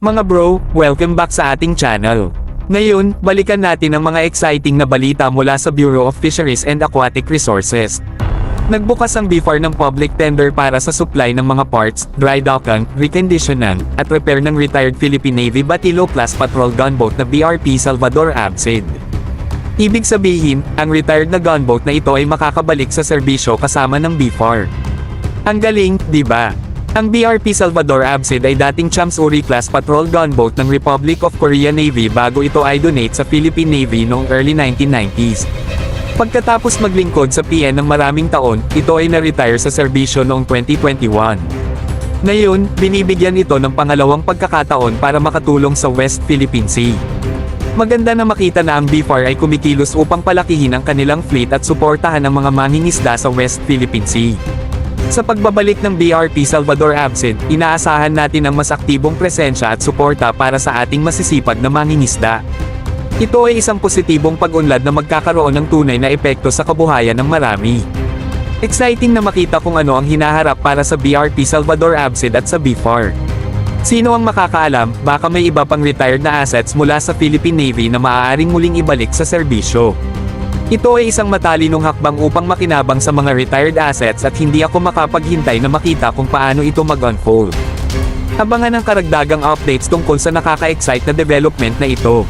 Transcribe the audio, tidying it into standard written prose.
Mga bro, welcome back sa ating channel. Ngayon, balikan natin ang mga exciting na balita mula sa Bureau of Fisheries and Aquatic Resources. Nagbukas ang BFAR ng public tender para sa supply ng mga parts, dry docking, reconditioning, at repair ng retired Philippine Navy Batilo-class patrol gunboat na BRP Salvador Abcid. Ibig sabihin, ang retired na gunboat na ito ay makakabalik sa serbisyo kasama ng BFAR. Ang galing, di ba? Ang BRP Salvador Abcid ay dating Champs Uri-class patrol gunboat ng Republic of Korea Navy bago ito ay donate sa Philippine Navy noong early 1990s. Pagkatapos maglingkod sa PN ng maraming taon, ito ay na-retire sa serbisyo noong 2021. Ngayon, binibigyan ito ng pangalawang pagkakataon para makatulong sa West Philippine Sea. Maganda na makita na ang BFAR ay kumikilos upang palakihin ang kanilang fleet at suportahan ang mga mangingisda sa West Philippine Sea. Sa pagbabalik ng BRP Salvador Abcid, inaasahan natin ang mas aktibong presensya at suporta para sa ating masisipag na mangingisda. Ito ay isang positibong pag-unlad na magkakaroon ng tunay na epekto sa kabuhayan ng marami. Exciting na makita kung ano ang hinaharap para sa BRP Salvador Abcid at sa BFAR. Sino ang makakaalam, baka may iba pang retired na assets mula sa Philippine Navy na maaaring muling ibalik sa serbisyo. Ito ay isang matalinong hakbang upang makinabang sa mga retired assets at hindi ako makapaghintay na makita kung paano ito mag-unfold. Abangan ang karagdagang updates tungkol sa nakaka-excite na development na ito.